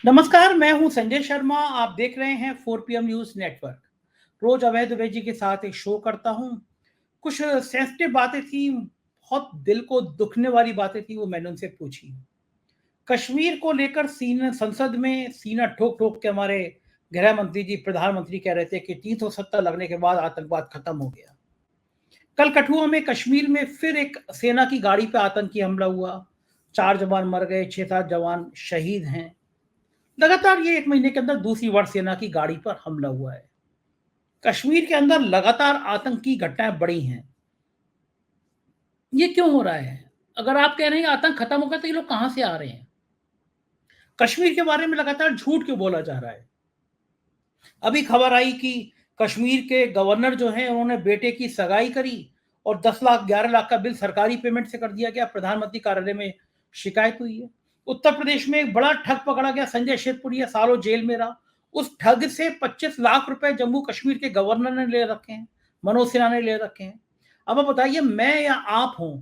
नमस्कार, मैं हूं संजय शर्मा। आप देख रहे हैं 4 PM न्यूज नेटवर्क। रोज अभय दुबे जी के साथ एक शो करता हूं। कुछ सेंसिटिव बातें थी, बहुत दिल को दुखने वाली बातें थी, वो मैंने उनसे पूछी। कश्मीर को लेकर संसद में सीना ठोक ठोक के हमारे गृह मंत्री जी, प्रधानमंत्री कह रहे थे कि 370 लगने के बाद आतंकवाद खत्म हो गया। कल कठुआ में कश्मीर में फिर एक सेना की गाड़ी पे आतंकी हमला हुआ। 4 जवान मर गए, 6-7 जवान शहीद हैं। लगातार ये 1 महीने के अंदर दूसरी बार सेना की गाड़ी पर हमला हुआ है। कश्मीर के अंदर लगातार आतंकी घटनाएं बढ़ी हैं। ये क्यों हो रहा है? अगर आप कह रहे हैं आतंक खत्म हो गया तो ये लोग कहां से आ रहे हैं? कश्मीर के बारे में लगातार झूठ क्यों बोला जा रहा है? अभी खबर आई कि कश्मीर के गवर्नर जो हैं उन्होंने बेटे की सगाई करी और 10 लाख 11 लाख का बिल सरकारी पेमेंट से कर दिया गया। प्रधानमंत्री कार्यालय में शिकायत हुई है। उत्तर प्रदेश में एक बड़ा ठग पकड़ा गया, संजय शेरपुरिया सालों जेल में रहा। उस ठग से 25 लाख रुपए जम्मू कश्मीर के गवर्नर ने ले रखे हैं, मनोज सिन्हा ने ले रखे हैं। अब आप बताइए, मैं या आप हूं,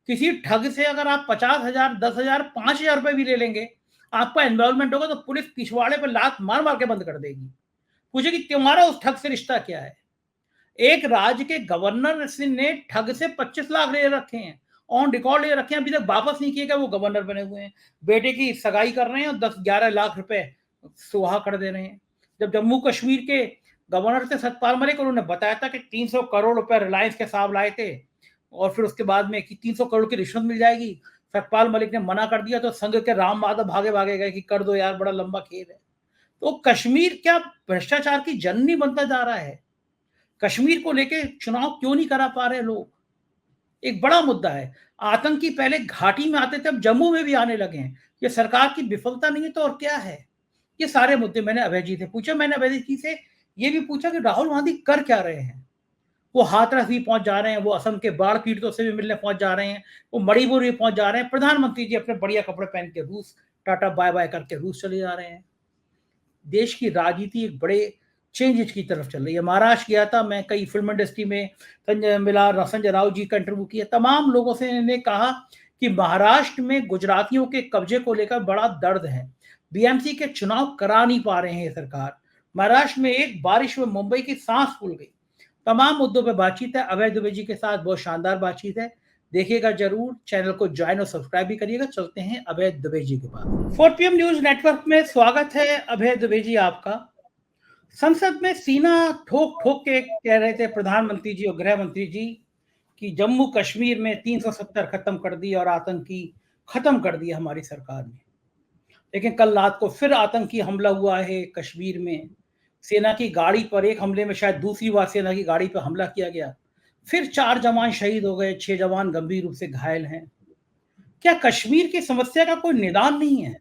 किसी ठग से अगर आप 50,000, 10,000, 5,000 रुपए भी ले लेंगे, आपका इन्वॉल्वमेंट होगा तो पुलिस पिछवाड़े पर लात मार मार के बंद कर देगी। पूछे कि तुम्हारा उस ठग से रिश्ता क्या है? एक राज्य के गवर्नर ने ठग से 25 लाख ले रखे हैं, ऑन रिकॉर्ड ले रखे हैं, अभी तक वापस नहीं किए गए। वो गवर्नर बने हुए हैं, बेटे की सगाई कर रहे हैं और 10-11 लाख रुपए सुहा कर दे रहे हैं। जब जम्मू कश्मीर के गवर्नर थे सतपाल मलिक, उन्होंने बताया था कि 300 करोड़ रुपए रिलायंस के साहब लाए थे और फिर उसके बाद में कि 300 करोड़ की रिश्वत मिल जाएगी। सतपाल मलिक ने मना कर दिया तो संघ के राम माधव भागे भागे गए कि कर दो यार, बड़ा लंबा खेल है। तो कश्मीर क्या भ्रष्टाचार की जननी बनता जा रहा है? कश्मीर को लेके चुनाव क्यों नहीं करा पा रहे लोग? एक बड़ा मुद्दा है। आतंकी पहले घाटी में आते थे, अब जम्मू में भी आने लगे हैं। ये सरकार की विफलता नहीं है तो और क्या है? ये सारे मुद्दे मैंने अभय जी से पूछा। मैंने अभय जी से ये भी पूछा कि राहुल गांधी कर क्या रहे हैं? वो हाथरस भी पहुंच जा रहे हैं, वो असम के बाढ़ पीड़ितों से भी मिलने पहुंच जा रहे हैं, वो मणिपुर भी पहुंच जा रहे हैं। प्रधानमंत्री जी अपने बढ़िया कपड़े पहन के रूस, टाटा बाय बाय करके रूस चले जा रहे हैं। देश की राजनीति एक बड़े चेंजेज की तरफ चल रही है। महाराष्ट्र गया था मैं, कई फिल्म इंडस्ट्री में संजय राउत जी का इंटरव्यू किया। तमाम लोगों से इन्होंने कहा कि महाराष्ट्र में गुजरातियों के कब्जे को लेकर बड़ा दर्द है। बीएमसी के चुनाव करा नहीं पा रहे हैं सरकार। महाराष्ट्र में एक बारिश में मुंबई की सांस फूल गई। तमाम मुद्दों पर बातचीत है अभय दुबे जी के साथ, बहुत शानदार बातचीत है। देखिएगा जरूर, चैनल को ज्वाइन और सब्सक्राइब भी करिएगा। चलते हैं अभय दुबे जी के पास। 4 PM न्यूज नेटवर्क में स्वागत है अभय दुबे जी आपका। संसद में सीना ठोक ठोक के कह रहे थे प्रधानमंत्री जी और गृह मंत्री जी कि जम्मू कश्मीर में 370 खत्म कर दी और आतंकी खत्म कर दिया हमारी सरकार ने। लेकिन कल रात को फिर आतंकी हमला हुआ है कश्मीर में। सेना की गाड़ी पर, एक हमले में शायद दूसरी बार सेना की गाड़ी पर हमला किया गया। फिर 4 जवान शहीद हो गए, 6 जवान गंभीर रूप से घायल हैं। क्या कश्मीर की समस्या का कोई निदान नहीं है?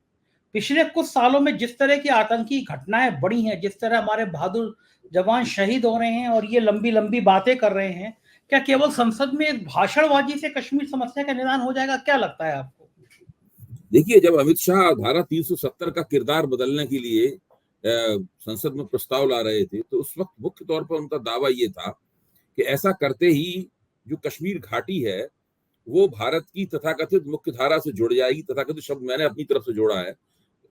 पिछले कुछ सालों में जिस तरह की आतंकी घटनाएं बढ़ी हैं, जिस तरह हमारे बहादुर जवान शहीद हो रहे हैं और ये लंबी लंबी बातें कर रहे हैं, क्या केवल संसद में एक भाषणबाजी से कश्मीर समस्या का निदान हो जाएगा? क्या लगता है आपको? देखिए, जब अमित शाह धारा 370 का किरदार बदलने के लिए संसद में प्रस्ताव ला रहे थे, तो उस वक्त मुख्य तौर पर उनका दावा ये था कि ऐसा करते ही जो कश्मीर घाटी है वो भारत की तथाकथित मुख्य धारा से जुड़ जाएगी। तथाकथित शब्द मैंने अपनी तरफ से जोड़ा है,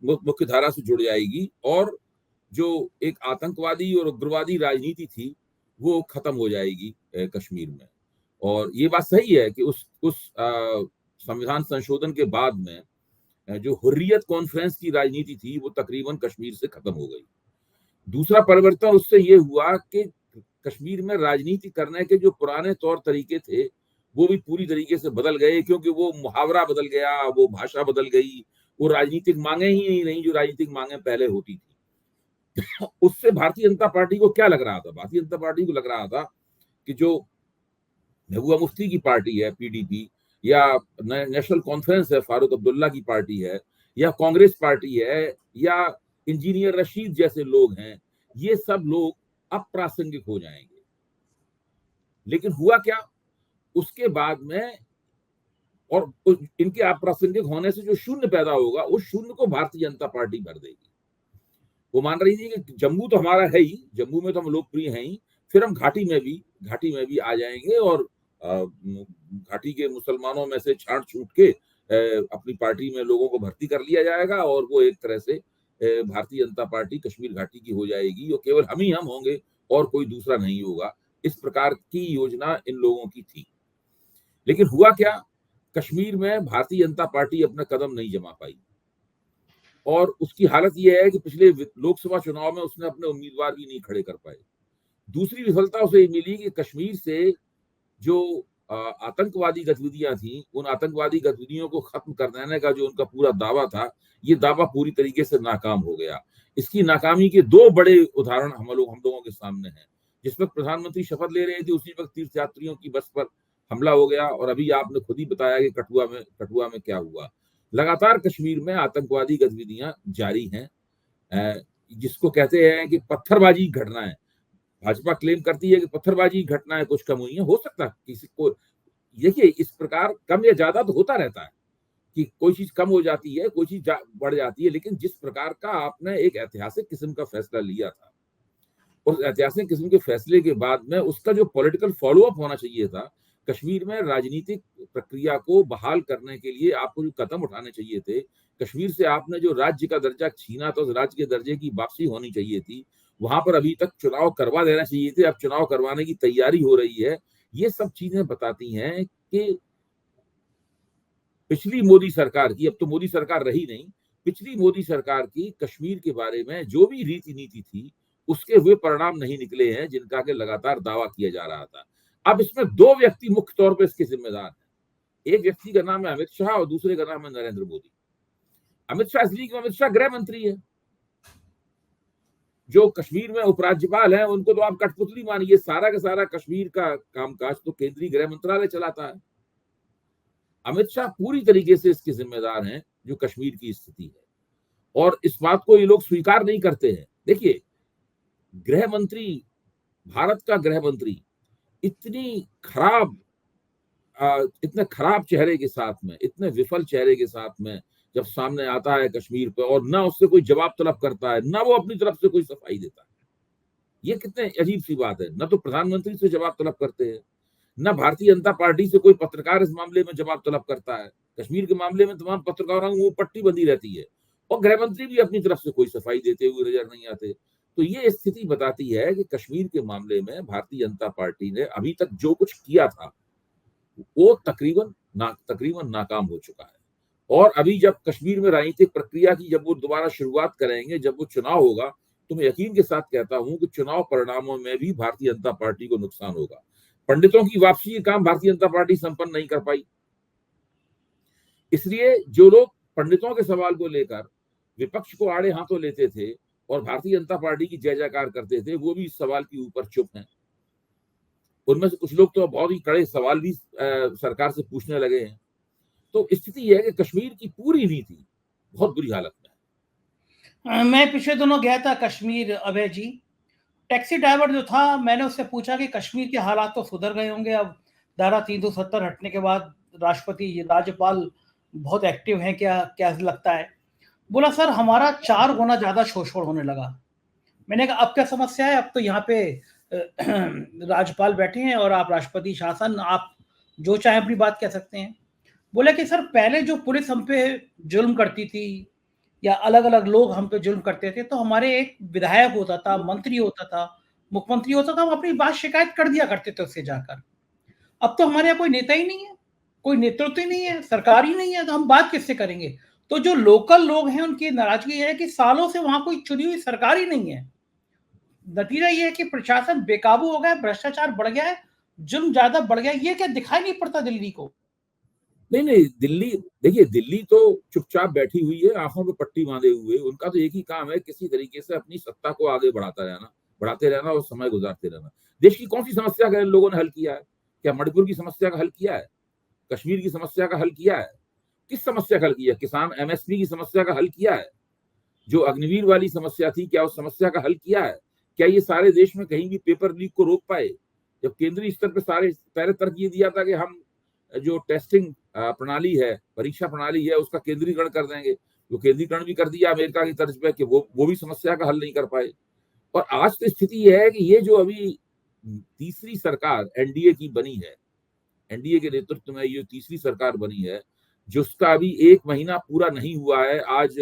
मुख्य धारा से जुड़ जाएगी और जो एक आतंकवादी और उग्रवादी राजनीति थी वो खत्म हो जाएगी कश्मीर में। और ये बात सही है कि उस संविधान संशोधन के बाद में जो हुर्रियत कॉन्फ्रेंस की राजनीति थी वो तकरीबन कश्मीर से खत्म हो गई। दूसरा परिवर्तन उससे ये हुआ कि कश्मीर में राजनीति करने के जो पुराने तौर तरीके थे वो भी पूरी तरीके से बदल गए, क्योंकि वो मुहावरा बदल गया, वो भाषा बदल गई, वो राजनीतिक मांगे ही नहीं जो राजनीतिक मांगे पहले होती थी। उससे भारतीय जनता पार्टी को क्या लग रहा था? भारतीय जनता पार्टी को लग रहा था कि जो महबूबा मुफ्ती की पार्टी है पीडीपी, या नेशनल कॉन्फ्रेंस है फारूक अब्दुल्ला की पार्टी है, या कांग्रेस पार्टी है, या इंजीनियर रशीद जैसे लोग हैं, ये सब लोग अप्रासंगिक हो जाएंगे। लेकिन हुआ क्या उसके बाद में? और इनके अप्रासंगिक होने से जो शून्य पैदा होगा उस शून्य को भारतीय जनता पार्टी भर देगी। वो मान रही थी कि जम्मू तो हमारा है ही, जम्मू में तो हम लोकप्रिय हैं ही, फिर हम घाटी में भी आ जाएंगे और घाटी के मुसलमानों में से छांट छूट के अपनी पार्टी में लोगों को भर्ती कर लिया जाएगा और वो एक तरह से भारतीय जनता पार्टी कश्मीर घाटी की हो जाएगी और केवल हम ही हम होंगे और कोई दूसरा नहीं होगा, इस प्रकार की योजना इन लोगों की थी। लेकिन हुआ क्या, कश्मीर में भारतीय जनता पार्टी अपना कदम नहीं जमा पाई और उसकी हालत यह है कि पिछले लोकसभा चुनाव में उसने अपने उम्मीदवार भी नहीं खड़े कर पाए। दूसरी विफलता उसे मिली कि कश्मीर से जो आतंकवादी गतिविधियां थी, उन आतंकवादी गतिविधियों को खत्म कर देने का जो उनका पूरा दावा था, ये दावा पूरी तरीके से नाकाम हो गया। इसकी नाकामी के दो बड़े उदाहरण हम लोगों के सामने हैं। जिस वक्त प्रधानमंत्री शपथ ले रहे थे उसी वक्त तीर्थयात्रियों की बस पर हमला हो गया और अभी आपने खुद ही बताया कि कठुआ में क्या हुआ। लगातार कश्मीर में आतंकवादी गतिविधियां जारी हैं, जिसको कहते हैं कि पत्थरबाजी घटनाएं। भाजपा क्लेम करती है कि पत्थरबाजी घटनाएं कुछ कम हुई हैं, हो सकता है किसी को, देखिए इस प्रकार कम या ज्यादा तो होता रहता है कि कोई चीज कम हो जाती है, कोई चीज बढ़ जाती है, लेकिन जिस प्रकार का आपने एक ऐतिहासिक किस्म का फैसला लिया था, उस ऐतिहासिक किस्म के फैसले के बाद में उसका जो पॉलिटिकल फॉलोअप होना चाहिए था, कश्मीर में राजनीतिक प्रक्रिया को बहाल करने के लिए आपको जो कदम उठाने चाहिए थे, कश्मीर से आपने जो राज्य का दर्जा छीना था, उस राज्य के दर्जे की वापसी होनी चाहिए थी। वहां पर अभी तक चुनाव करवा देना चाहिए थे, अब चुनाव करवाने की तैयारी हो रही है। ये सब चीजें बताती हैं कि पिछली मोदी सरकार की, अब तो मोदी सरकार रही नहीं, पिछली मोदी सरकार की कश्मीर के बारे में जो भी रीति नीति थी, उसके वे परिणाम नहीं निकले हैं जिनका के लगातार दावा किया जा रहा था। अब इसमें दो व्यक्ति मुख्य तौर पर इसके जिम्मेदार हैं। एक व्यक्ति का नाम है अमित शाह और दूसरे का नाम है नरेंद्र मोदी। अमित शाह इसलिए क्यों, अमित शाह गृह मंत्री है। जो कश्मीर में उपराज्यपाल है उनको तो आप कठपुतली मानिए, सारा का सारा कश्मीर का कामकाज तो केंद्रीय गृह मंत्रालय चलाता है। अमित शाह पूरी तरीके से इसके जिम्मेदार हैं जो कश्मीर की स्थिति है और इस बात को ये लोग स्वीकार नहीं करते हैं। देखिए, गृह मंत्री, भारत का गृह मंत्री इतने खराब चेहरे के साथ में, इतने विफल चेहरे के साथ में जब सामने आता है कश्मीर पे और ना उससे कोई जवाब तलब करता है, ना वो अपनी तरफ से कोई सफाई देता है, ये कितने अजीब सी बात है। ना तो प्रधानमंत्री से जवाब तलब करते हैं, ना भारतीय जनता पार्टी से कोई पत्रकार इस मामले में जवाब तलब करता है। कश्मीर के मामले में तमाम पत्रकारों को पट्टी बंदी रहती है और गृह मंत्री भी अपनी तरफ से कोई सफाई देते हुए नजर नहीं आते। तो ये स्थिति बताती है कि कश्मीर के मामले में भारतीय जनता पार्टी ने अभी तक जो कुछ किया था वो तकरीबन नाकाम हो चुका है। और अभी जब कश्मीर में राजनीतिक प्रक्रिया की जब वो दोबारा शुरुआत करेंगे, जब वो चुनाव होगा, तो मैं यकीन के साथ कहता हूं कि चुनाव परिणामों में भी भारतीय जनता पार्टी को नुकसान होगा। पंडितों की वापसी का काम भारतीय जनता पार्टी संपन्न नहीं कर पाई, इसलिए जो लोग पंडितों के सवाल को लेकर विपक्ष को आड़े हाथों लेते थे और भारतीय जनता पार्टी की जय जयकार करते थे, वो भी इस सवाल के ऊपर चुप हैं। उनमें से कुछ लोग तो बहुत ही कड़े सवाल भी सरकार से पूछने लगे हैं। तो स्थिति यह है कि कश्मीर की पूरी नीति बहुत बुरी हालत में है। मैं पिछले दिनों गया था कश्मीर, अभय जी। टैक्सी ड्राइवर जो था, मैंने उससे पूछा कि कश्मीर के हालात तो सुधर गए होंगे अब धारा 370 हटने के बाद, राष्ट्रपति राज्यपाल बहुत एक्टिव हैं, क्या क्या लगता है? बोला सर हमारा 4 गुना ज्यादा शोषण होने लगा। मैंने कहा अब क्या समस्या है? अब तो यहाँ पे राज्यपाल बैठे हैं और आप राष्ट्रपति शासन, आप जो चाहे अपनी बात कह सकते हैं। बोले कि सर पहले जो पुलिस हम पे जुल्म करती थी या अलग अलग लोग हम पे जुल्म करते थे, तो हमारे एक विधायक होता था, मंत्री होता था, मुख्यमंत्री होता था, हम अपनी बात शिकायत कर दिया करते थे उससे जाकर। अब तो हमारे यहाँ कोई नेता ही नहीं है, कोई नेतृत्व ही नहीं है, सरकार ही नहीं है, तो हम बात किससे करेंगे? तो जो लोकल लोग हैं उनकी नाराजगी है कि सालों से वहां कोई चुनी हुई सरकार ही नहीं है। नतीजा ये है कि प्रशासन बेकाबू हो गया, भ्रष्टाचार बढ़ गया है, जुल्म ज्यादा बढ़ गया है। ये क्या दिखाई नहीं पड़ता दिल्ली को? नहीं, दिल्ली, देखिए दिल्ली तो चुपचाप बैठी हुई है, आंखों पे पट्टी बांधे हुए। उनका तो एक ही काम है, किसी तरीके से अपनी सत्ता को आगे बढ़ाते रहना और समय गुजारते रहना। देश की कौन सी समस्या का इन लोगों ने हल किया है? क्या मणिपुर की समस्या का हल किया है? कश्मीर की समस्या का हल किया है? किस समस्या का हल किया? किसान एमएसपी की समस्या का हल किया है? जो अग्निवीर वाली समस्या थी, क्या उस समस्या का हल किया है? क्या ये सारे देश में कहीं भी पेपर लीक को रोक पाए? जब केंद्रीय स्तर पर सारे पहले तर्क ये दिया था कि हम जो टेस्टिंग प्रणाली है, परीक्षा प्रणाली है, उसका केंद्रीकरण कर देंगे। जो केंद्रीकरण भी कर दिया अमेरिका की तर्ज पे कि वो भी समस्या का हल नहीं कर पाए। और आज तो स्थिति यह है कि ये जो अभी तीसरी सरकार एनडीए की बनी है, एनडीए के नेतृत्व में ये तीसरी सरकार बनी है, जिसका अभी 1 महीना पूरा नहीं हुआ है। आज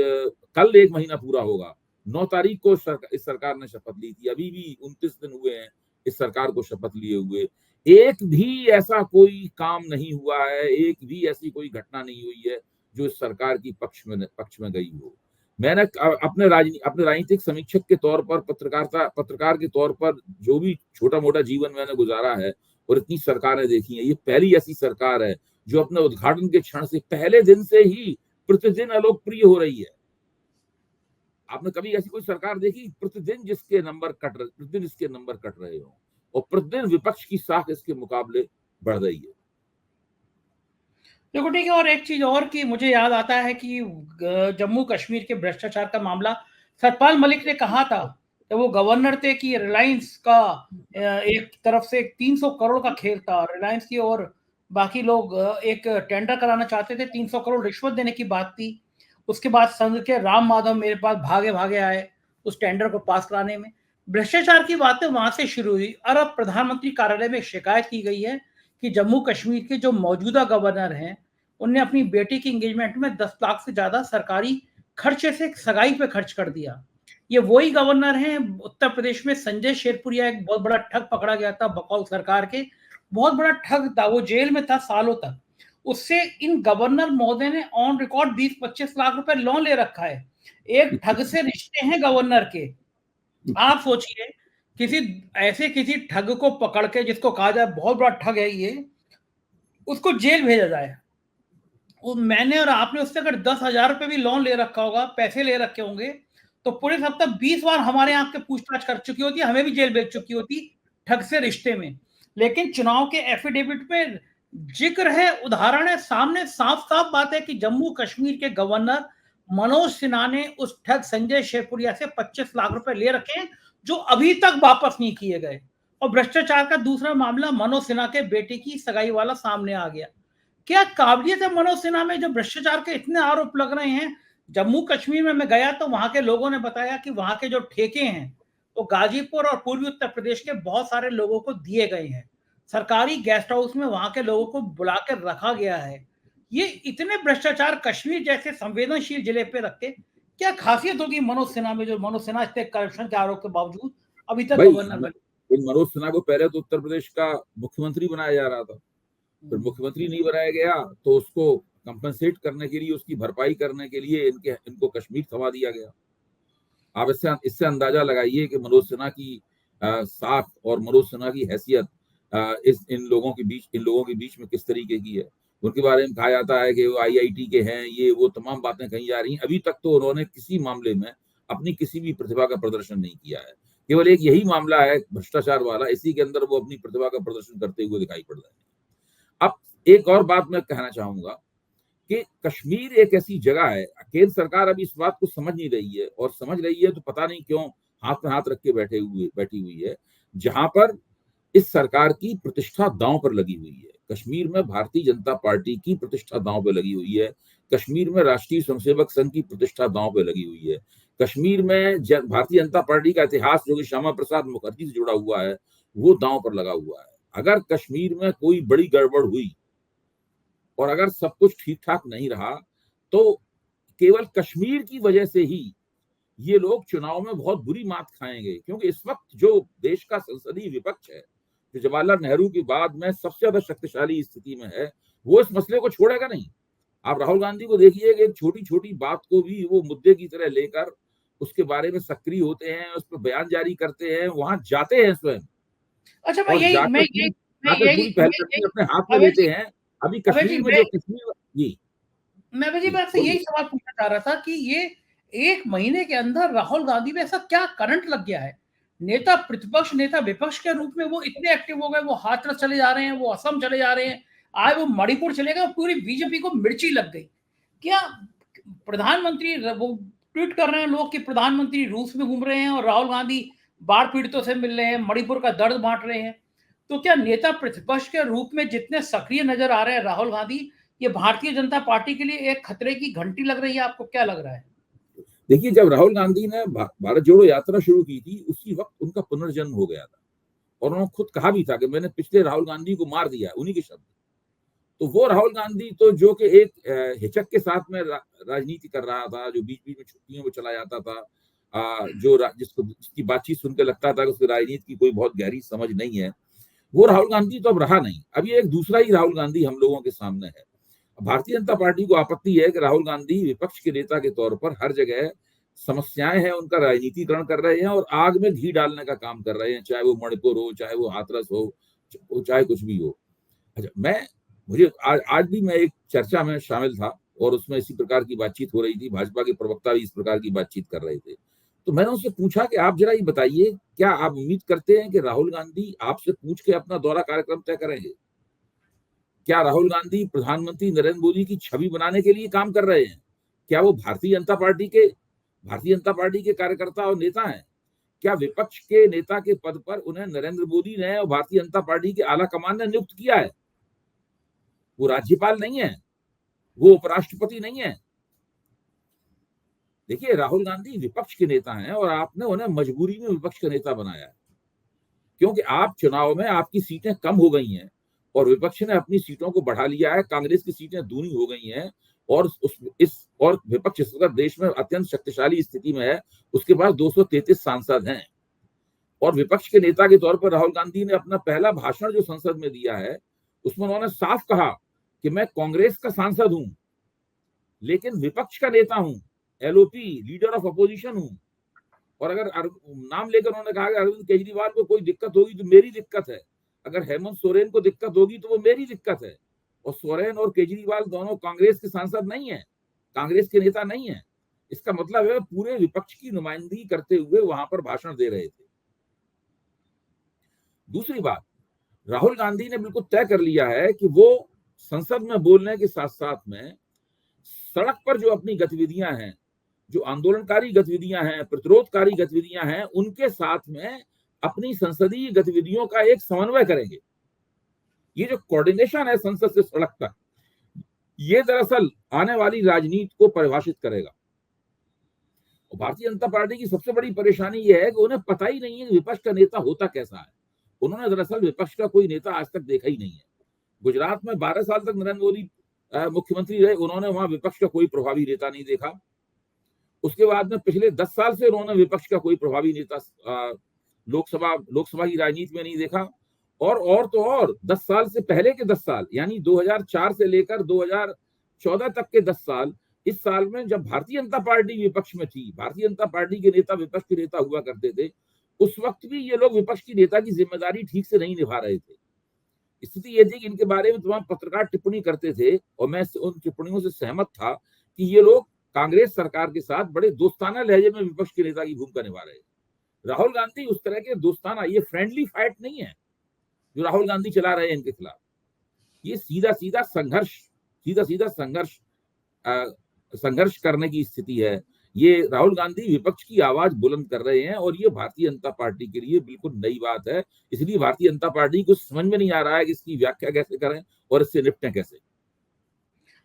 कल 1 महीना पूरा होगा। 9 तारीख को इस सरकार ने शपथ ली थी, अभी भी 29 दिन हुए हैं इस सरकार को शपथ लिए हुए। एक भी ऐसा कोई काम नहीं हुआ है, एक भी ऐसी कोई घटना नहीं हुई है जो इस सरकार की पक्ष में गई हो। मैंने अपने राजनीतिक समीक्षक के तौर पर, पत्रकार के तौर पर जो भी छोटा मोटा जीवन मैंने गुजारा है और इतनी सरकारें देखी हैं, ये पहली ऐसी सरकार है जो अपने उद्घाटन के क्षण से पहले दिन से ही प्रतिदिन अलोकप्रिय हो रही है। आपने कभी ऐसी कोई सरकार देखी? प्रतिदिन इसके नंबर कट रहे हो और प्रतिदिन विपक्ष की साख इसके मुकाबले बढ़ रही है। देखो ठीक है, और एक चीज और की मुझे याद आता है कि जम्मू कश्मीर के भ्रष्टाचार का मामला सतपाल मलिक ने कहा था कि वो गवर्नर थे कि रिलायंस का एक तरफ से 300 करोड़ का खेल था रिलायंस की, और बाकी लोग एक टेंडर कराना चाहते थे, 300 करोड़ रिश्वत देने की बात थी। उसके बाद संघ के राम माधव मेरे पास भागे भागे आए उस टेंडर को पास कराने में। भ्रष्टाचार की बातें वहां से शुरू हुई और अब प्रधानमंत्री कार्यालय में शिकायत की गई है कि जम्मू कश्मीर के जो मौजूदा गवर्नर हैं उनने अपनी बेटी की एंगेजमेंट में 10 लाख से ज्यादा सरकारी खर्चे से सगाई पे खर्च कर दिया। ये वही गवर्नर हैं। उत्तर प्रदेश में संजय शेरपुरिया एक बहुत बड़ा ठग पकड़ा गया था बकौल सरकार के, बहुत बड़ा ठग था, वो जेल में था सालों तक। उससे इन गवर्नर महोदय ने ऑन रिकॉर्ड 20-25 लाख रुपए लोन ले रखा है। एक ठग से रिश्ते हैं गवर्नर के। आप सोचिए किसी ठग को पकड़ के, जिसको कहा जाए बहुत बड़ा ठग है ये, उसको जेल भेजा जाए। मैंने और आपने उससे अगर 10,000 रुपए भी लोन ले रखा होगा, पैसे ले रखे होंगे, तो पुलिस अब तक 20 बार हमारे यहाँ के पूछताछ कर चुकी होती, हमें भी जेल भेज चुकी होती ठग से रिश्ते में। लेकिन चुनाव के एफिडेविट में जिक्र है, उदाहरण है, सामने साफ साफ बात है कि जम्मू कश्मीर के गवर्नर मनोज सिन्हा ने उस ठग संजय शेरपुरिया से 25 लाख रुपए ले रखे हैं जो अभी तक वापस नहीं किए गए। और भ्रष्टाचार का दूसरा मामला मनोज सिन्हा के बेटे की सगाई वाला सामने आ गया। क्या काबिलियत है मनोज सिन्हा में जब भ्रष्टाचार के इतने आरोप लग रहे हैं? जम्मू कश्मीर में मैं गया तो वहां के लोगों ने बताया कि वहां के जो ठेके हैं वो गाजीपुर और पूर्वी उत्तर प्रदेश के बहुत सारे लोगों को दिए गए हैं। सरकारी गेस्ट हाउस में वहां के लोगों को बुला कर रखा गया है। ये इतने भ्रष्टाचार कश्मीर जैसे संवेदनशील जिले पे रख के क्या खासियत होगी मनोज सिन्हा में, जो मनोज सिन्हा इतने करप्शन के आरोप के बावजूद अभी तक गवर्नर बने? मनोज सिन्हा को पहले तो उत्तर प्रदेश का मुख्यमंत्री बनाया जा रहा था, फिर मुख्यमंत्री नहीं बनाया गया तो उसको कंपनसेट करने के लिए, उसकी भरपाई करने के लिए इनको कश्मीर थमा दिया गया। आप इससे अंदाजा लगाइए कि मनोज सिन्हा की साख और मनोज सिन्हा की हैसियत इन लोगों के बीच में किस तरीके की है। उनके बारे में कहा जाता है कि वो IIT के हैं, ये वो तमाम बातें कही जा रही हैं। अभी तक तो उन्होंने किसी मामले में अपनी किसी भी प्रतिभा का प्रदर्शन नहीं किया है। केवल एक यही मामला है भ्रष्टाचार वाला, इसी के अंदर वो अपनी प्रतिभा का प्रदर्शन करते हुए दिखाई पड़ रहे हैं। अब एक और बात मैं कहना चाहूंगा कि कश्मीर एक ऐसी जगह है, केंद्र सरकार अभी इस बात को समझ नहीं रही है, और समझ रही है तो पता नहीं क्यों हाथ में हाथ रख के बैठी हुई है, जहां पर इस सरकार की प्रतिष्ठा दांव पर लगी हुई है। कश्मीर में भारतीय जनता पार्टी की प्रतिष्ठा दांव पर लगी हुई है। कश्मीर में राष्ट्रीय स्वयंसेवक संघ की प्रतिष्ठा दांव पर लगी हुई है। कश्मीर में भारतीय जनता पार्टी का इतिहास जो कि श्यामा प्रसाद मुखर्जी से जुड़ा हुआ है, वो दांव पर लगा हुआ है। अगर कश्मीर में कोई बड़ी गड़बड़ हुई और अगर सब कुछ ठीक ठाक नहीं रहा तो केवल कश्मीर की वजह से ही ये लोग चुनाव में बहुत बुरी मात खाएंगे, क्योंकि इस वक्त जो देश का संसदीय विपक्ष है, जो जवाहरलाल नेहरू के बाद में सबसे ज्यादा शक्तिशाली स्थिति में है, वो इस मसले को छोड़ेगा नहीं। आप राहुल गांधी को देखिए कि एक छोटी छोटी बात को भी वो मुद्दे की तरह लेकर उसके बारे में सक्रिय होते हैं, उस पर बयान जारी करते हैं, वहां जाते हैं स्वयं। अच्छा, पूरी पहल अपने हाथ में लेते हैं। अभी कश्मीर में जो कश्मीर जी मैं आपसे यही सवाल पूछना चाह रहा था कि ये 1 महीने के अंदर राहुल गांधी में ऐसा क्या करंट लग गया है? नेता प्रतिपक्ष, नेता विपक्ष के रूप में वो इतने एक्टिव हो गए, वो हाथरस चले जा रहे हैं, वो असम चले जा रहे हैं, आज वो मणिपुर चले गए, पूरी बीजेपी को मिर्ची लग गई। क्या प्रधानमंत्री, वो ट्वीट कर रहे हैं लोग कि प्रधानमंत्री रूस में घूम रहे हैं और राहुल गांधी बाढ़ पीड़ितों से मिल रहे हैं, मणिपुर का दर्द बांट रहे हैं। तो क्या नेता प्रतिपक्ष के रूप में जितने सक्रिय नजर आ रहे हैं राहुल गांधी, ये भारतीय जनता पार्टी के लिए एक खतरे की घंटी लग रही है? आपको क्या लग रहा है? देखिए, जब राहुल गांधी ने भारत जोड़ो यात्रा शुरू की थी, उसी वक्त उनका पुनर्जन्म हो गया था, और उन्होंने खुद कहा भी था कि मैंने पिछले राहुल गांधी को मार दिया, उन्हीं के शब्द। तो वो राहुल गांधी तो जो कि एक हिचक के साथ में राजनीति कर रहा था, जो बीच बीच में छुट्टियों में चला जाता था, जिसकी बातचीत सुनकर लगता था कि उसकी राजनीति की कोई बहुत गहरी समझ नहीं है, वो राहुल गांधी तो अब रहा नहीं। अब ये एक दूसरा ही राहुल गांधी हम लोगों के सामने है। भारतीय जनता पार्टी को आपत्ति है कि राहुल गांधी विपक्ष के नेता के तौर पर हर जगह समस्याएं हैं उनका राजनीतिकरण कर रहे हैं और आग में घी डालने का काम कर रहे हैं, चाहे वो मणिपुर हो, चाहे वो हाथरस हो, चाहे कुछ भी हो। अच्छा, मुझे आज भी मैं एक चर्चा में शामिल था और उसमें इसी प्रकार की बातचीत हो रही थी, भाजपा के प्रवक्ता भी इस प्रकार की बातचीत कर रहे थे। तो मैंने उनसे पूछा कि आप जरा ये बताइए, क्या आप उम्मीद करते हैं कि राहुल गांधी आपसे पूछ के अपना दौरा कार्यक्रम तय करेंगे? क्या राहुल गांधी प्रधानमंत्री नरेंद्र मोदी की छवि बनाने के लिए काम कर रहे हैं? क्या वो भारतीय जनता पार्टी के कार्यकर्ता और नेता हैं? क्या विपक्ष के नेता के पद पर उन्हें नरेंद्र मोदी ने और भारतीय जनता पार्टी के आला कमान ने नियुक्त किया है? वो राज्यपाल नहीं है, वो उपराष्ट्रपति नहीं है। देखिए, राहुल गांधी विपक्ष के नेता हैं और आपने उन्हें मजबूरी में विपक्ष का नेता बनाया है, क्योंकि आप चुनाव में आपकी सीटें कम हो गई हैं और विपक्ष ने अपनी सीटों को बढ़ा लिया है, कांग्रेस की सीटें दूनी हो गई हैं और विपक्ष इस वक्त देश में अत्यंत शक्तिशाली स्थिति में है। उसके पास 233 सांसद हैं और विपक्ष के नेता के तौर पर राहुल गांधी ने अपना पहला भाषण जो संसद में दिया है, उसमें उन्होंने साफ कहा कि मैं कांग्रेस का सांसद हूं, लेकिन विपक्ष का नेता हूं, एलओपी, लीडर ऑफ अपोजिशन हूं। और अगर नाम लेकर उन्होंने कहा कि अरविंद केजरीवाल को कोई दिक्कत होगी तो मेरी दिक्कत है, अगर हेमंत सोरेन को दिक्कत होगी तो वो मेरी दिक्कत है। और सोरेन और केजरीवाल दोनों कांग्रेस के सांसद नहीं है, कांग्रेस के नेता नहीं है। इसका मतलब है पूरे विपक्ष की नुमाइंदगी करते हुए वहां पर भाषण दे रहे थे। दूसरी बात, राहुल गांधी ने बिल्कुल तय कर लिया है कि वो संसद में बोलने के साथ साथ में सड़क पर जो अपनी गतिविधियां हैं, जो आंदोलनकारी गतिविधियां हैं, प्रतिरोधकारी गतिविधियां हैं, उनके साथ में अपनी संसदीय गतिविधियों का एक समन्वय करेंगे। ये जो कोऑर्डिनेशन है संसद से सड़क तक, ये दरअसल आने वाली राजनीति को परिभाषित करेगा। और भारतीय जनता पार्टी की सबसे बड़ी परेशानी यह है कि उन्हें पता ही नहीं है कि विपक्ष का नेता होता कैसा है। उन्होंने दरअसल विपक्ष का कोई नेता आज तक देखा ही नहीं है। गुजरात में 12 साल तक नरेंद्र मोदी मुख्यमंत्री रहे, उन्होंने वहां विपक्ष का कोई प्रभावी नेता नहीं देखा। उसके बाद में पिछले 10 साल से उन्होंने विपक्ष का कोई प्रभावी नेता लोकसभा की राजनीति में नहीं देखा। और 10 साल से पहले के 10 साल, यानी 2004 से लेकर 2014 तक के 10 साल, इस साल में जब भारतीय जनता पार्टी विपक्ष में थी, भारतीय जनता पार्टी के नेता विपक्ष के नेता हुआ करते थे, उस वक्त भी ये लोग विपक्ष की नेता की जिम्मेदारी ठीक से नहीं निभा रहे थे। स्थिति ये थी कि इनके बारे में तमाम पत्रकार टिप्पणी करते थे और मैं उन टिप्पणियों से सहमत था कि ये लोग कांग्रेस सरकार के साथ बड़े दोस्ताना लहजे में विपक्ष के नेता की भूमिका निभा रहे हैं। राहुल गांधी उस तरह के दोस्ताना, ये फ्रेंडली फाइट नहीं है जो राहुल गांधी चला रहे हैं इनके खिलाफ। ये सीधा सीधा संघर्ष करने की स्थिति है। ये राहुल गांधी विपक्ष की आवाज बुलंद कर रहे हैं और ये भारतीय जनता पार्टी के लिए बिल्कुल नई बात है। इसलिए भारतीय जनता पार्टी को समझ में नहीं आ रहा है कि इसकी व्याख्या कैसे करें और इससे निपटें कैसे।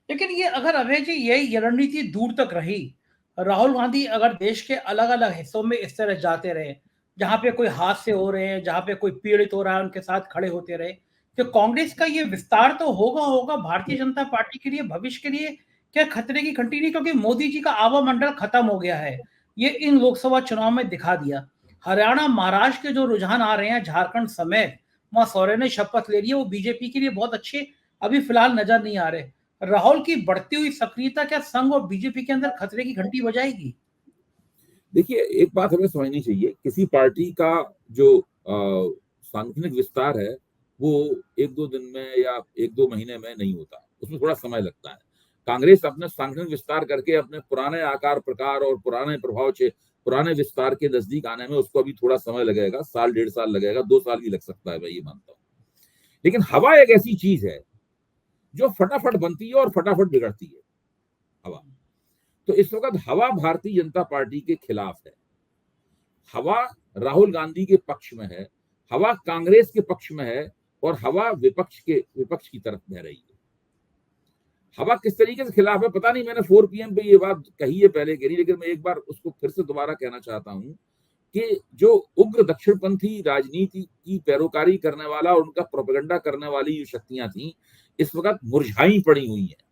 लेकिन ये अगर अभय जी ये रणनीति दूर तक रही, राहुल गांधी अगर देश के अलग अलग हिस्सों में इस तरह जाते रहे, जहां पे कोई हादसे हो रहे हैं, जहां पे कोई पीड़ित हो रहा है, उनके साथ खड़े होते रहे, तो कांग्रेस का ये विस्तार तो होगा भारतीय जनता पार्टी के लिए भविष्य के लिए क्या खतरे की घंटी नहीं? क्योंकि मोदी जी का आवा मंडल खत्म हो गया है, ये इन लोकसभा चुनाव में दिखा दिया। हरियाणा, महाराष्ट्र के जो रुझान आ रहे हैं, झारखंड समेत, वहां सोरेन ने शपथ ले ली है, वो बीजेपी के लिए बहुत अच्छे अभी फिलहाल नजर नहीं आ रहे। राहुल की बढ़ती हुई सक्रियता क्या संघ और बीजेपी के अंदर खतरे की घंटी बजाएगी? देखिए, एक बात हमें समझनी चाहिए, किसी पार्टी का जो सांगठनिक विस्तार है वो 1-2 दिन में या 1-2 महीने में नहीं होता, उसमें थोड़ा समय लगता है। कांग्रेस अपने सांगठनिक विस्तार करके अपने पुराने आकार प्रकार और पुराने प्रभाव से पुराने विस्तार के नजदीक आने में उसको अभी थोड़ा समय लगेगा, साल 1.5 साल लगेगा, 2 साल भी लग सकता है, मैं ये मानता हूँ। लेकिन हवा एक ऐसी चीज है जो फटाफट बनती है और फटाफट बिगड़ती है, हवा। तो इस वक्त हवा भारतीय जनता पार्टी के खिलाफ है, हवा राहुल गांधी के पक्ष में है, हवा कांग्रेस के पक्ष में है और हवा विपक्ष की तरफ बह रही है। हवा किस तरीके से खिलाफ है पता नहीं, मैंने 4 PM पे ये बात कही है पहले कही, लेकिन मैं एक बार उसको फिर से दोबारा कहना चाहता हूं कि जो उग्र दक्षिणपंथी राजनीति की पैरोकारी करने वाला और उनका प्रोपेगेंडा करने वाली जो शक्तियां थी, इस वक्त मुरझाई पड़ी हुई हैं।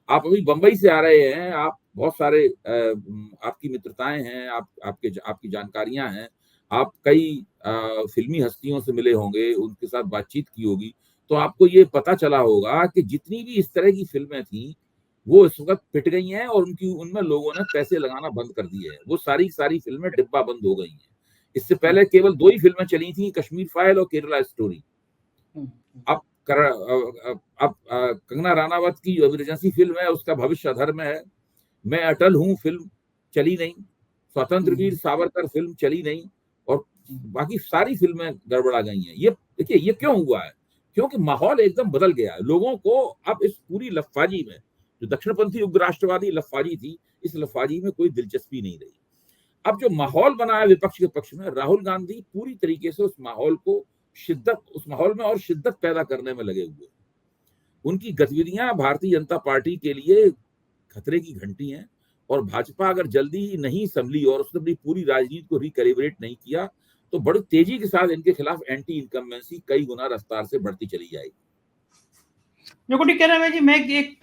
आप अभी बंबई से आ रहे हैं, आप बहुत सारे आपकी मित्रताएं हैं, आपकी जानकारियां हैं, आप कई फिल्मी हस्तियों से मिले होंगे, उनके साथ बातचीत की होगी, तो आपको ये पता चला होगा कि जितनी भी इस तरह की फिल्में थी वो इस वक्त पिट गई हैं और उनमें लोगों ने पैसे लगाना बंद कर दिए हैं। वो सारी सारी फिल्में डिब्बा बंद हो गई हैं। इससे पहले केवल 2 ही फिल्में चली थी, कश्मीर फाइल और केरला स्टोरी। अब कंगना रनावत की जो इमरजेंसी फिल्म है उसका भविष्य अधर है। मैं अटल हूं फिल्म चली नहीं, स्वतंत्र वीर सावरकर फिल्म चली नहीं, और बाकी सारी फिल्में गड़बड़ा गई हैं। ये देखिए ये क्यों हुआ है? क्योंकि माहौल एकदम बदल गया है। लोगों को अब इस पूरी लफाजी में, जो दक्षिणपंथी उग्र राष्ट्रवादी लफाजी थी, इस लफाजी में कोई दिलचस्पी नहीं रही। अब जो माहौल बना है विपक्ष के पक्ष में, राहुल गांधी पूरी तरीके से उस माहौल में और शिद्दत पैदा करने में लगे हुए। उनकी गतिविधियां भारतीय जनता पार्टी के लिए खतरे की घंटी हैं, और भाजपा अगर जल्दी ही नहीं संभली और उसने अपनी पूरी राजनीति को रिकैलिब्रेट नहीं किया तो बड़ी तेजी के साथ इनके खिलाफ एंटी इनकम्बेंसी कई गुना रफ्तार से बढ़ती चली जाएगी। मेरे को नहीं कहना है जी, मैं एक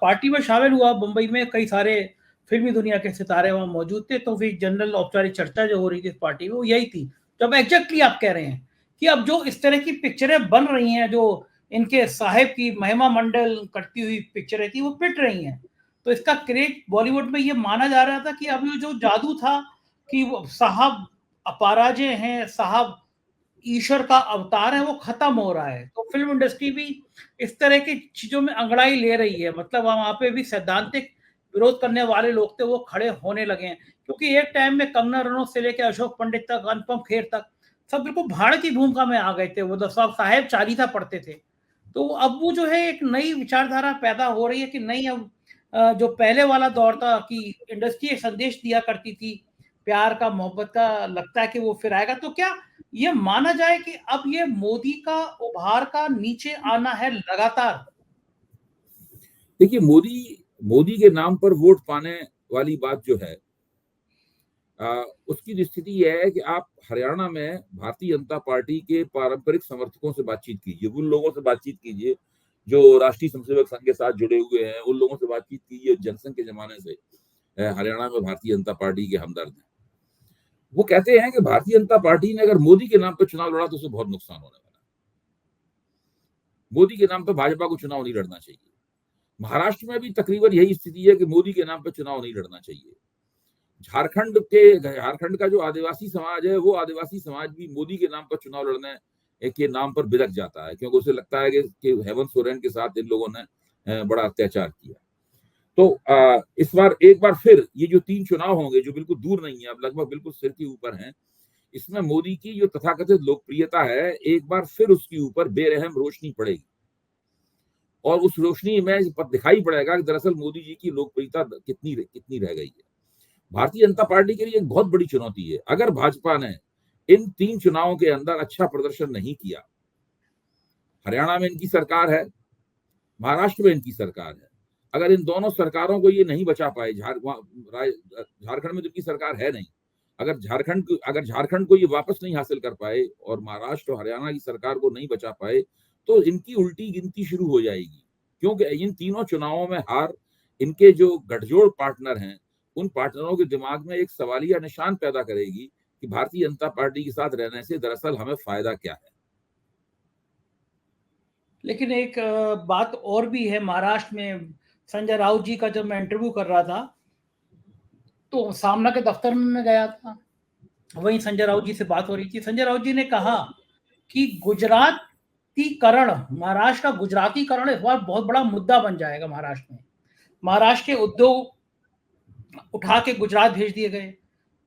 पार्टी में शामिल हुआ बंबई में, कई सारे फिल्मी दुनिया के सितारे वहां मौजूद थे, तो फिर जनरल औपचारिक चर्चा जो हो रही थी इस पार्टी में वो यही थी। जब एग्जैक्टली आप कह रहे हैं कि अब जो इस तरह की पिक्चरें बन रही हैं, जो इनके साहेब की महिमा मंडल करती हुई पिक्चरें थी, वो पिट रही हैं, तो इसका क्रेज बॉलीवुड में ये माना जा रहा था कि अब ये जो जादू था कि वो साहब अपराजय हैं, साहब ईश्वर का अवतार है, वो खत्म हो रहा है। तो फिल्म इंडस्ट्री भी इस तरह की चीजों में अंगड़ाई ले रही है। मतलब वहां पे भी सैद्धांतिक विरोध करने वाले लोग थे, वो खड़े होने लगे हैं, क्योंकि एक टाइम में कंगना रनौत से लेकर अशोक पंडित तक, अनुपम खेर तक, सब बिल्कुल भाड़ की भूमिका में आ गए थे। वो तो सब साहेब चालीसा पढ़ते थे। तो अब वो जो है एक नई विचारधारा पैदा हो रही है कि नहीं, अब जो पहले वाला दौर था कि इंडस्ट्री एक संदेश दिया करती थी प्यार का, मोहब्बत का, लगता है कि वो फिर आएगा। तो क्या ये माना जाए कि अब ये मोदी का उभार का नीचे आना है लगातार? देखिए मोदी के नाम पर वोट पाने वाली बात जो है, उसकी स्थिति यह है कि आप हरियाणा में भारतीय जनता पार्टी के पारंपरिक समर्थकों से बातचीत कीजिए, उन लोगों से बातचीत कीजिए जो राष्ट्रीय स्वयंसेवक संघ के साथ जुड़े हुए हैं, उन लोगों से बातचीत कीजिए जनसंघ के जमाने से हरियाणा में भारतीय जनता पार्टी के हमदर्द हैं। वो कहते हैं कि भारतीय जनता पार्टी ने अगर मोदी के नाम पर चुनाव लड़ा तो उसे बहुत नुकसान होने वाला है। मोदी के नाम पर भाजपा को चुनाव नहीं लड़ना चाहिए। महाराष्ट्र में भी तकरीबन यही स्थिति है कि मोदी के नाम पर चुनाव नहीं लड़ना चाहिए। झारखंड का जो आदिवासी समाज है, वो आदिवासी समाज भी मोदी के नाम पर चुनाव लड़ने के नाम पर बिलक जाता है, क्योंकि उसे लगता है कि हेमंत सोरेन के साथ इन लोगों ने बड़ा अत्याचार किया। तो इस बार एक बार फिर ये जो 3 चुनाव होंगे, जो बिल्कुल दूर नहीं है, अब लगभग बिल्कुल सिर के ऊपर हैं, इसमें मोदी की जो तथाकथित लोकप्रियता है, एक बार फिर उसके ऊपर बेरहम रोशनी पड़ेगी, और उस रोशनी में दिखाई पड़ेगा कि दरअसल मोदी जी की लोकप्रियता कितनी रह गई है। भारतीय जनता पार्टी के लिए एक बहुत बड़ी चुनौती है। अगर भाजपा ने इन 3 चुनावों के अंदर अच्छा प्रदर्शन नहीं किया, हरियाणा में इनकी सरकार है, महाराष्ट्र में इनकी सरकार है, अगर इन दोनों सरकारों को ये नहीं बचा पाए, झारखंड में तो इनकी सरकार है नहीं, अगर झारखंड को ये वापस नहीं हासिल कर पाए और महाराष्ट्र और हरियाणा की सरकार को नहीं बचा पाए, तो इनकी उल्टी गिनती शुरू हो जाएगी, क्योंकि इन तीनों चुनावों में हार इनके जो गठजोड़ पार्टनर हैं, उन पार्टनरों के दिमाग में एक सवालिया निशान पैदा करेगी कि भारतीय जनता पार्टी के साथ रहने से दरअसल हमें फायदा क्या है। लेकिन एक बात और भी है, महाराष्ट्र में संजय राउत जी का जब मैं इंटरव्यू कर रहा था, तो सामना के दफ्तर में मैं गया था, वहीं संजय राउत जी से बात हो रही थी। संजय राउत जी ने कहा कि गुजरातीकरण, महाराष्ट्र का गुजरातीकरण इस बार बहुत बड़ा मुद्दा बन जाएगा महाराष्ट्र में। महाराष्ट्र के उद्योग उठा के गुजरात भेज दिए गए,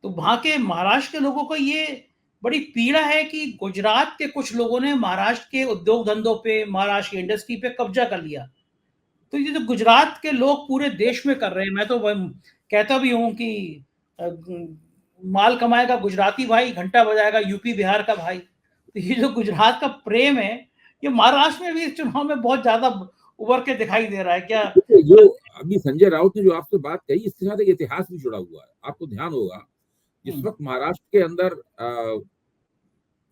तो वहां के महाराष्ट्र के लोगों को ये बड़ी पीड़ा है कि गुजरात के कुछ लोगों ने महाराष्ट्र के उद्योग धंधों पे, महाराष्ट्र की इंडस्ट्री पे कब्जा कर लिया। तो ये जो गुजरात के लोग पूरे देश में कर रहे हैं, मैं तो कहता भी हूँ कि माल कमाएगा गुजराती भाई, घंटा बजाएगा यूपी बिहार का भाई। तो ये जो गुजरात का प्रेम है, ये महाराष्ट्र में भी इस चुनाव में बहुत ज्यादा उभर के दिखाई दे रहा है क्या? जो अभी संजय राउत ने जो आपसे बात कही, इसके साथ एक इतिहास भी जुड़ा हुआ है। आपको ध्यान होगा, जिस वक्त महाराष्ट्र के अंदर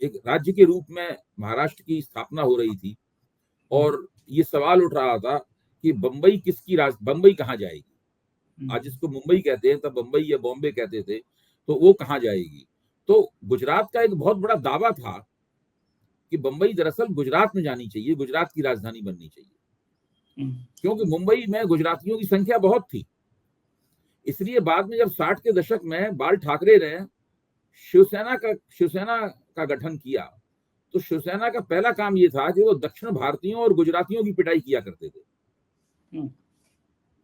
एक राज्य के रूप में महाराष्ट्र की स्थापना हो रही थी और ये सवाल उठ रहा था कि बम्बई कहाँ जाएगी। आज इसको मुंबई कहते हैं, तब बम्बई या बॉम्बे कहते थे, तो वो कहाँ जाएगी। तो गुजरात का एक बहुत बड़ा दावा था कि बम्बई दरअसल गुजरात में जानी चाहिए, गुजरात की राजधानी बननी चाहिए, क्योंकि मुंबई में गुजरातियों की संख्या बहुत थी। इसलिए बाद में जब 60 के दशक में बाल ठाकरे ने शिवसेना का गठन किया, तो शिवसेना का पहला काम ये था कि वो दक्षिण भारतीयों और गुजरातियों की पिटाई किया करते थे।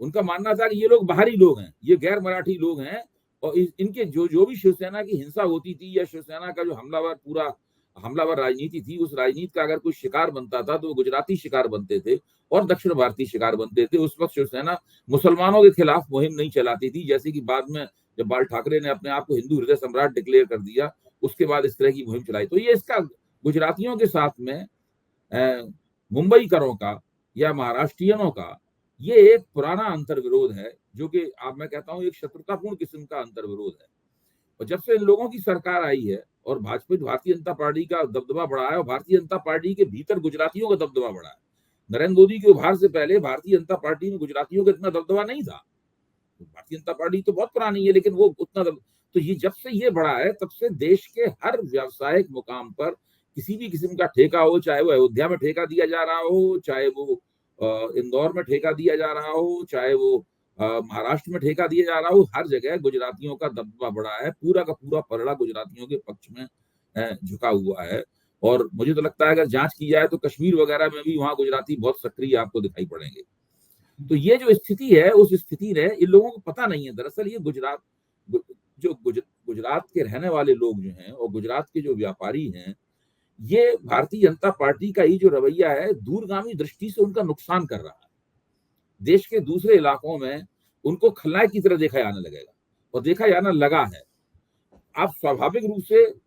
उनका मानना था कि ये लोग बाहरी लोग हैं, ये गैर मराठी लोग हैं, और इनके जो भी शिवसेना की हिंसा होती थी या शिवसेना का जो हमलावर राजनीति थी, उस राजनीति का अगर कोई शिकार बनता था तो वो गुजराती शिकार बनते थे और दक्षिण भारतीय शिकार बनते थे। उस वक्त शिवसेना मुसलमानों के खिलाफ मुहिम नहीं चलाती थी, जैसे कि बाद में जब बाल ठाकरे ने अपने आप को हिंदू हृदय सम्राट डिक्लेयर कर दिया, उसके बाद इस तरह की मुहिम चलाई। तो ये इसका गुजरातियों के साथ में मुंबई करों का या महाराष्ट्रियनों का ये एक पुराना अंतर्विरोध है, जो कि मैं कहता हूं एक शत्रुतापूर्ण किस्म का अंतर्विरोध है। और जब से इन लोगों की सरकार आई है और भारतीय जनता पार्टी का दबदबा बढ़ा है, और भारतीय जनता पार्टी के भीतर गुजरातियों का दबदबा बढ़ा है। नरेंद्र मोदी के उभार से पहले भारतीय जनता पार्टी में गुजरातियों का इतना दबदबा नहीं था। भारतीय जनता पार्टी तो बहुत पुरानी है, लेकिन वो उतना तो ये जब से ये बढ़ा है, तब से देश के हर व्यावसायिक मुकाम पर किसी भी किस्म का ठेका हो, चाहे वो अयोध्या में ठेका दिया जा रहा हो, चाहे वो इंदौर में ठेका दिया जा रहा हो, चाहे वो महाराष्ट्र में ठेका दिया जा रहा हो, हर जगह गुजरातियों का दबदबा बढ़ा है। पूरा का पूरा पलड़ा गुजरातियों के पक्ष में झुका हुआ है। और मुझे तो लगता है अगर जांच की जाए तो कश्मीर वगैरह में भी वहां गुजराती बहुत सक्रिय आपको दिखाई पड़ेंगे। तो ये जो स्थिति है, उस स्थिति ने इन लोगों को पता नहीं है। दरअसल ये गुजरात के रहने वाले लोग जो हैं और गुजरात के जो व्यापारी हैं, ये भारतीय जनता पार्टी का ही जो रवैया है, दूरगामी दृष्टि से उनका नुकसान कर रहा है। देश के दूसरे इलाकों में उनको खलनायक की तरह देखा जाने लगेगा, और देखा जाना लगा है। आप स्वाभाविक रूप से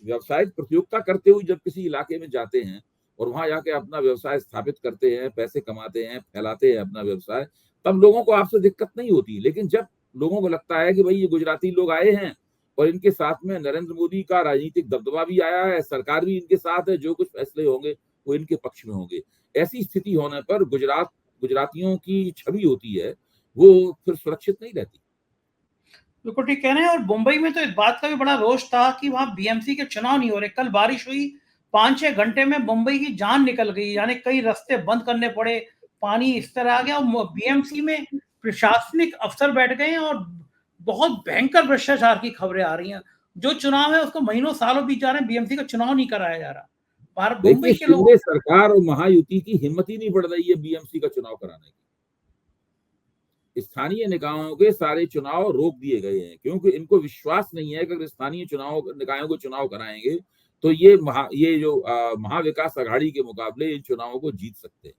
व्यवसायिक प्रतियोगिता करते हुए जब किसी इलाके में जाते हैं और वहां जाके अपना व्यवसाय स्थापित करते हैं, पैसे कमाते हैं, फैलाते हैं अपना व्यवसाय, तब लोगों को आपसे दिक्कत नहीं होती। लेकिन जब लोगों को लगता है कि भाई ये गुजराती लोग आए हैं और इनके साथ में नरेंद्र मोदी का राजनीतिक दबदबा भी आया है, सरकार भी इनके साथ है, जो कुछ फैसले होंगे वो इनके पक्ष में होंगे, ऐसी स्थिति होने पर गुजरातियों की छवि होती है वो फिर सुरक्षित नहीं रहती। बिल्कुल ठीक कह रहे हैं। और मुंबई में तो इस बात का भी बड़ा रोष था कि वहां बीएमसी के चुनाव नहीं हो रहे। कल बारिश हुई, 5-6 घंटे में मुंबई की जान निकल गई, यानी कई रास्ते बंद करने पड़े, पानी इस तरह आ गया। और बीएमसी में प्रशासनिक अफसर बैठ गए हैं और बहुत भयंकर भ्रष्टाचार की खबरें आ रही हैं। जो चुनाव है उसको महीनों सालों बीत जा रहे हैं, बीएमसी का चुनाव नहीं कराया जा रहा। मुंबई के लोग, सरकार और महायुति की हिम्मत ही नहीं बढ़ रही है बीएमसी का चुनाव कराने की। स्थानीय निकायों के सारे चुनाव रोक दिए गए हैं, क्योंकि इनको विश्वास नहीं है कि अगर स्थानीय निकायों को चुनाव कराएंगे तो ये जो महाविकास आघाड़ी के मुकाबले इन चुनावों को जीत सकते हैं।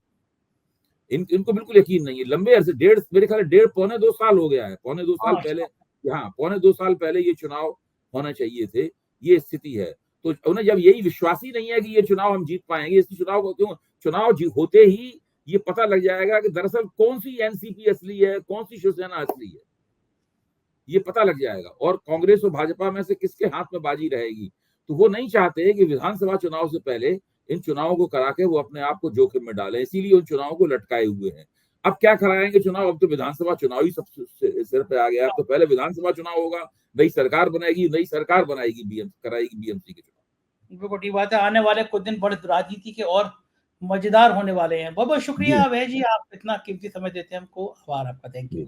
इनको बिल्कुल यकीन नहीं है। लंबे अरसे मेरे ख्याल 1.5-2 साल हो गया है, पौने 2 साल पहले, पौने 2 साल पहले ये चुनाव होना चाहिए थे। ये स्थिति है। तो उन्हें जब यही विश्वास ही नहीं है कि ये चुनाव हम जीत पाएंगे, इस चुनाव होते ही ये पता लग जाएगा कि दरअसल कौन सी एनसीपी असली है, कौन सी शिवसेना असली है, ये पता लग जाएगा। और कांग्रेस और भाजपा में से किसके हाथ में बाजी रहेगी। तो वो नहीं चाहते कि विधानसभा चुनाव से पहले इन चुनावों को करा के वो अपने आप को जोखिम में डालें, इसीलिए उन चुनावों को लटकाए हुए हैं। अब क्या कराएंगे चुनाव, अब तो विधानसभा चुनाव ही सब सिर पे आ गया। अब तो पहले विधानसभा चुनाव होगा, नई सरकार बनाएगी कराएगी बीएमसी के चुनाव। बिल्कुल ठीक बात है। आने वाले कुछ दिन बड़े राजनीति के और मजेदार होने वाले हैं। बहुत बहुत शुक्रिया अभय जी, आप इतना कीमती समय देते हैं हमको, आभार आपका, थैंक यू।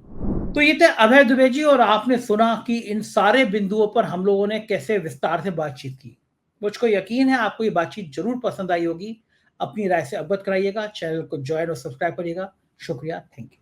तो ये थे अभय दुबे जी, और आपने सुना कि इन सारे बिंदुओं पर हम लोगों ने कैसे विस्तार से बातचीत की। मुझको यकीन है आपको ये बातचीत जरूर पसंद आई होगी। अपनी राय से अवगत कराइएगा, चैनल को ज्वाइन और सब्सक्राइब करिएगा। शुक्रिया, थैंक यू।